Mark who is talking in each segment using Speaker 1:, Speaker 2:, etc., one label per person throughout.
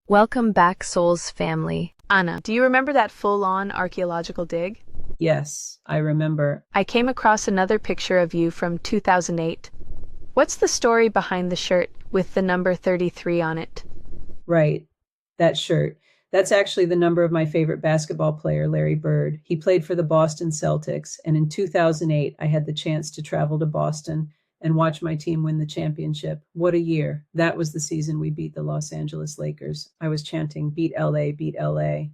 Speaker 1: Welcome back, Souls family.
Speaker 2: Anna, do you remember that full-on archaeological dig?
Speaker 3: Yes, I remember.
Speaker 2: I came across another picture of you from 2008. What's the story behind the shirt with the number 33 on it?
Speaker 3: Right. That shirt. That's actually the number of my favorite basketball player, Larry Bird. He played for the Boston Celtics, and in 2008, I had the chance to travel to Boston and watch my team win the championship. What a year. That was the season we beat the Los Angeles Lakers. I was chanting, beat LA, beat LA.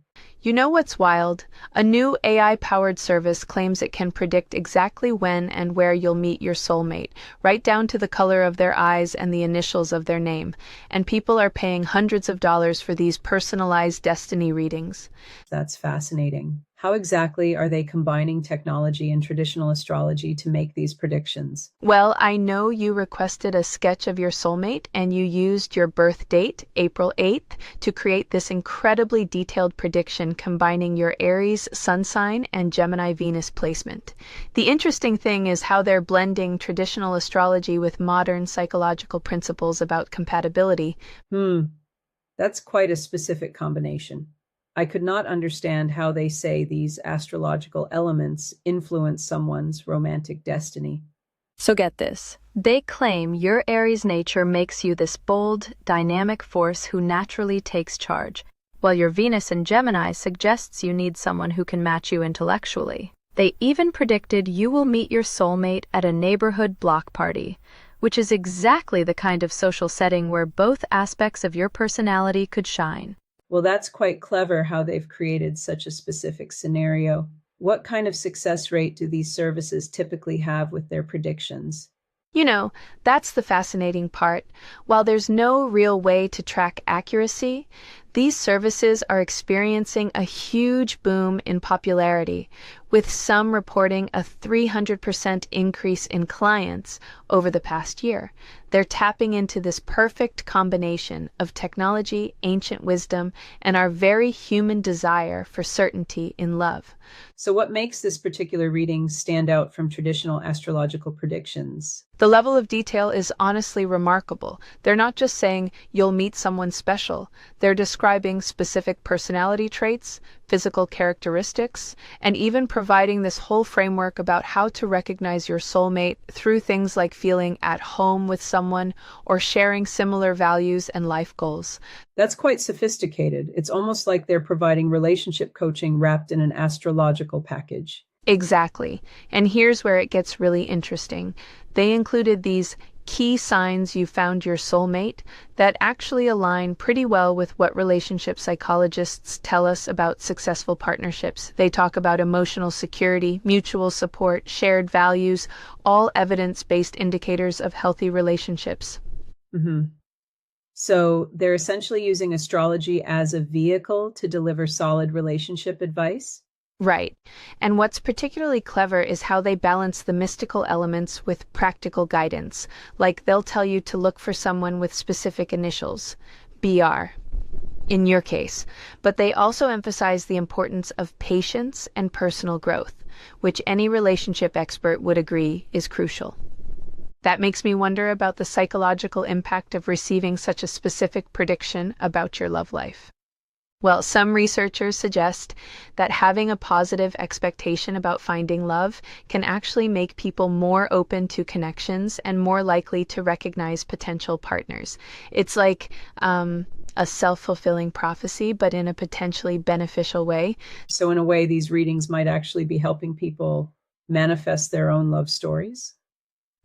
Speaker 2: You know what's wild? A new AI-powered service claims it can predict exactly when and where you'll meet your soulmate, right down to the color of their eyes and the initials of their name. And people are paying hundreds of dollars for these personalized destiny readings.
Speaker 3: That's fascinating. How exactly are they combining technology and traditional astrology to make these predictions?
Speaker 2: Well, I know you requested a sketch of your soulmate and you used your birth date, April 8th, to create this incredibly detailed prediction combining your Aries sun sign and Gemini Venus placement. The interesting thing is how they're blending traditional astrology with modern psychological principles about compatibility.
Speaker 3: That's quite a specific combination. I could not understand how they say these astrological elements influence someone's romantic destiny.
Speaker 1: So get this. They claim your Aries nature makes you this bold, dynamic force who naturally takes charge, while your Venus in Gemini suggests you need someone who can match you intellectually. They even predicted you will meet your soulmate at a neighborhood block party, which is exactly the kind of social setting where both aspects of your personality could shine.
Speaker 3: Well, that's quite clever how they've created such a specific scenario. What kind of success rate do these services typically have with their predictions?
Speaker 2: You know, that's the fascinating part. While there's no real way to track accuracy, these services are experiencing a huge boom in popularity, with some reporting a 300% increase in clients over the past year. They're tapping into this perfect combination of technology, ancient wisdom, and our very human desire for certainty in love.
Speaker 3: So, what makes this particular reading stand out from traditional astrological predictions?
Speaker 2: The level of detail is honestly remarkable. They're not just saying you'll meet someone special. They're describing specific personality traits, physical characteristics, and even providing this whole framework about how to recognize your soulmate through things like feeling at home with someone or sharing similar values and life goals.
Speaker 3: That's quite sophisticated. It's almost like they're providing relationship coaching wrapped in an astrological package.
Speaker 2: Exactly. And here's where it gets really interesting. They included these key signs you found your soulmate that actually align pretty well with what relationship psychologists tell us about successful partnerships. They talk about emotional security, mutual support, shared values, all evidence-based indicators of healthy relationships.
Speaker 3: hmm So, they're essentially using astrology as a vehicle to deliver solid relationship advice?
Speaker 2: Right. And what's particularly clever is how they balance the mystical elements with practical guidance. Like they'll tell you to look for someone with specific initials, BR, in your case. But they also emphasize the importance of patience and personal growth, which any relationship expert would agree is crucial. That makes me wonder about the psychological impact of receiving such a specific prediction about your love life. Well, some researchers suggest that having a positive expectation about finding love can actually make people more open to connections and more likely to recognize potential partners. It's like a self-fulfilling prophecy, but in a potentially beneficial way.
Speaker 3: So, in a way, these readings might actually be helping people manifest their own love stories.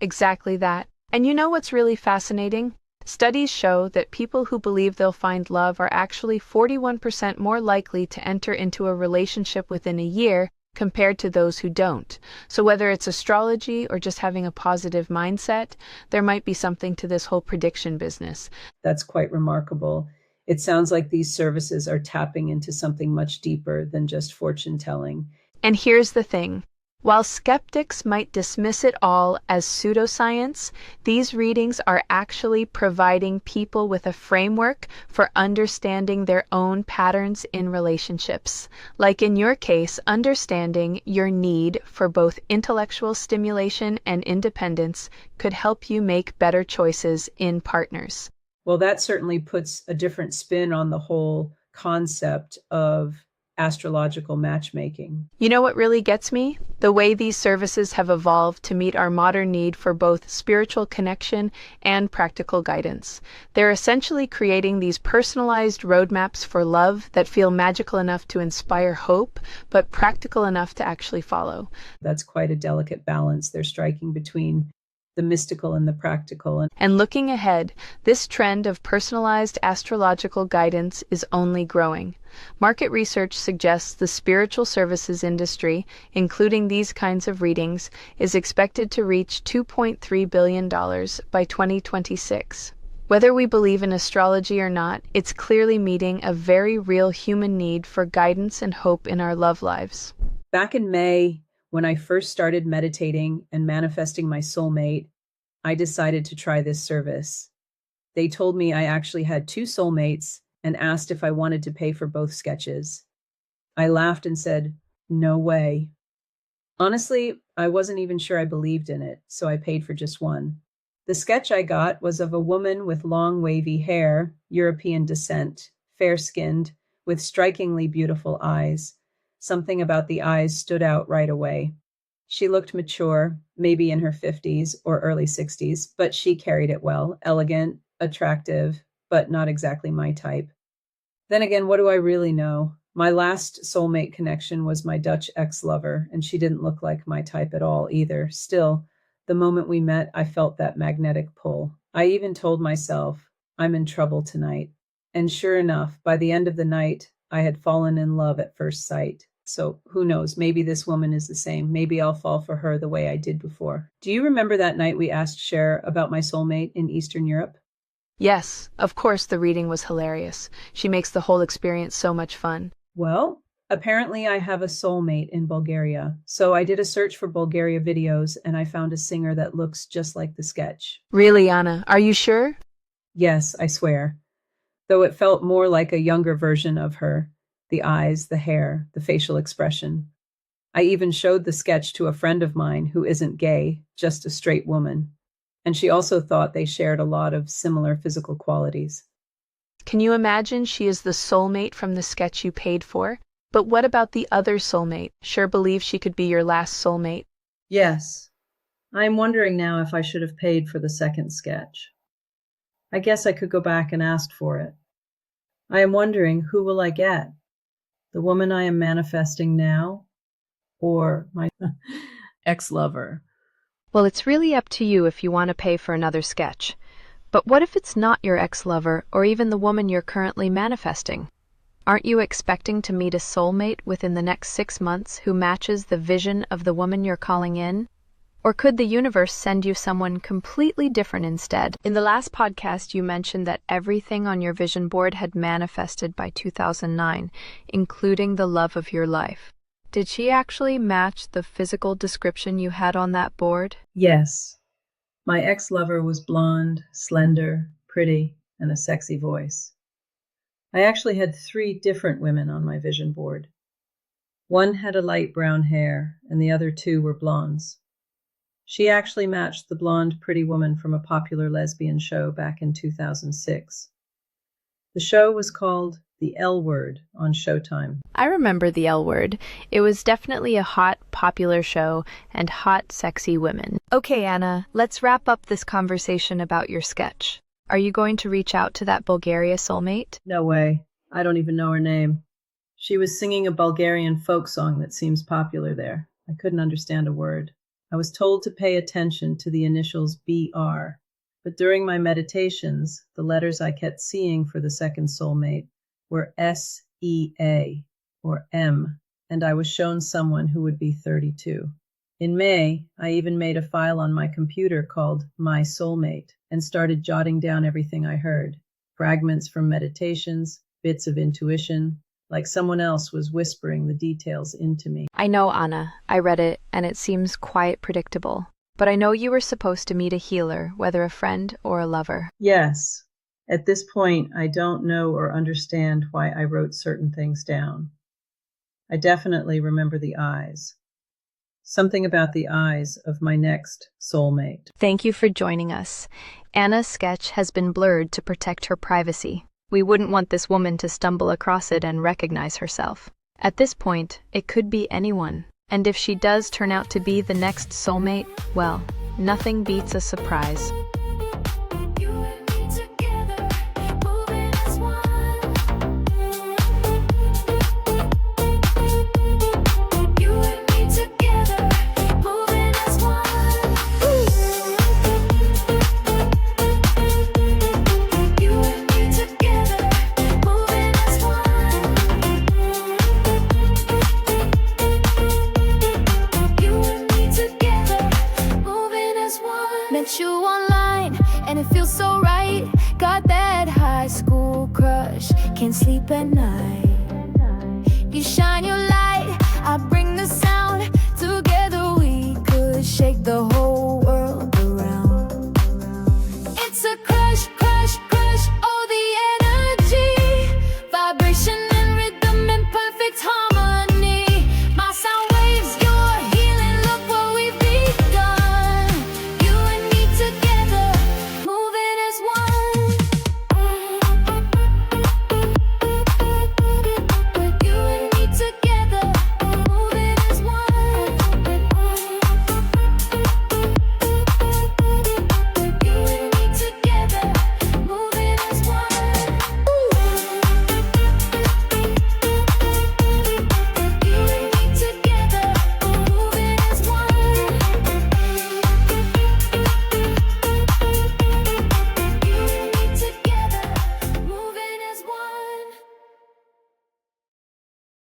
Speaker 2: Exactly that. And you know what's really fascinating? Studies show that people who believe they'll find love are actually 41% more likely to enter into a relationship within a year compared to those who don't. So whether it's astrology or just having a positive mindset, there might be something to this whole prediction business.
Speaker 3: That's quite remarkable. It sounds like these services are tapping into something much deeper than just fortune telling.
Speaker 2: And here's the thing. While skeptics might dismiss it all as pseudoscience, these readings are actually providing people with a framework for understanding their own patterns in relationships. Like in your case, understanding your need for both intellectual stimulation and independence could help you make better choices in partners.
Speaker 3: Well, that certainly puts a different spin on the whole concept of astrological matchmaking.
Speaker 2: You know what really gets me? The way these services have evolved to meet our modern need for both spiritual connection and practical guidance. They're essentially creating these personalized roadmaps for love that feel magical enough to inspire hope, but practical enough to actually follow.
Speaker 3: That's quite a delicate balance they're striking between the mystical and the practical.
Speaker 2: And looking ahead, this trend of personalized astrological guidance is only growing. Market research suggests the spiritual services industry, including these kinds of readings, is expected to reach $2.3 billion by 2026. Whether we believe in astrology or not, it's clearly meeting a very real human need for guidance and hope in our love lives.
Speaker 3: Back in May, when I first started meditating and manifesting my soulmate, I decided to try this service. They told me I actually had two soulmates and asked if I wanted to pay for both sketches. I laughed and said, "No way." Honestly, I wasn't even sure I believed in it, so I paid for just one. The sketch I got was of a woman with long wavy hair, European descent, fair-skinned, with strikingly beautiful eyes. Something about the eyes stood out right away. She looked mature, maybe in her 50s or early 60s, but she carried it well, elegant, attractive, but not exactly my type. Then again, what do I really know? My last soulmate connection was my Dutch ex-lover, and she didn't look like my type at all either. Still, the moment we met, I felt that magnetic pull. I even told myself, I'm in trouble tonight. And sure enough, by the end of the night, I had fallen in love at first sight. So who knows, maybe this woman is the same. Maybe I'll fall for her the way I did before. Do you remember that night we asked Cher about my soulmate in Eastern Europe?
Speaker 2: Yes, of course the reading was hilarious. She makes the whole experience so much fun.
Speaker 3: Well, apparently I have a soulmate in Bulgaria. So I did a search for Bulgaria videos and I found a singer that looks just like the sketch.
Speaker 2: Really, Anna, are you sure?
Speaker 3: Yes, I swear. Though it felt more like a younger version of her. The eyes, the hair, the facial expression. I even showed the sketch to a friend of mine who isn't gay, just a straight woman. And she also thought they shared a lot of similar physical qualities.
Speaker 2: Can you imagine she is the soulmate from the sketch you paid for? But what about the other soulmate? Sure believes she could be your last soulmate.
Speaker 3: Yes. I'm wondering now if I should have paid for the second sketch. I guess I could go back and ask for it. I am wondering, who will I get? The woman I am manifesting now? Or my ex-lover?
Speaker 1: Well, it's really up to you if you want to pay for another sketch. But what if it's not your ex-lover or even the woman you're currently manifesting? Aren't you expecting to meet a soulmate within the next 6 months who matches the vision of the woman you're calling in? Or could the universe send you someone completely different instead? In the last podcast, you mentioned that everything on your vision board had manifested by 2009, including the love of your life. Did she actually match the physical description you had on that board?
Speaker 3: Yes. My ex-lover was blonde, slender, pretty, and a sexy voice. I actually had 3 different women on my vision board. One had a light brown hair, and the other 2 were blondes. She actually matched the blonde, pretty woman from a popular lesbian show back in 2006. The show was called The L Word on Showtime.
Speaker 1: I remember The L Word. It was definitely a hot, popular show and hot, sexy women. Okay, Anna, let's wrap up this conversation about your sketch. Are you going to reach out to that Bulgaria soulmate?
Speaker 3: No way. I don't even know her name. She was singing a Bulgarian folk song that seems popular there. I couldn't understand a word. I was told to pay attention to the initials BR, but during my meditations, the letters I kept seeing for the second soulmate were SEA or M, and I was shown someone who would be 32. In May, I even made a file on my computer called My Soulmate and started jotting down everything I heard, fragments from meditations, bits of intuition, like someone else was whispering the details into me.
Speaker 1: I know, Anna. I read it, and it seems quite predictable. But I know you were supposed to meet a healer, whether a friend or a lover.
Speaker 3: Yes. At this point, I don't know or understand why I wrote certain things down. I definitely remember the eyes. Something about the eyes of my next soulmate.
Speaker 1: Thank you for joining us. Anna's sketch has been blurred to protect her privacy. We wouldn't want this woman to stumble across it and recognize herself. At this point, it could be anyone. And if she does turn out to be the next soulmate, well, nothing beats a surprise.
Speaker 4: Met you online and it feels so right. Got that high school crush, can't sleep at night. You shine your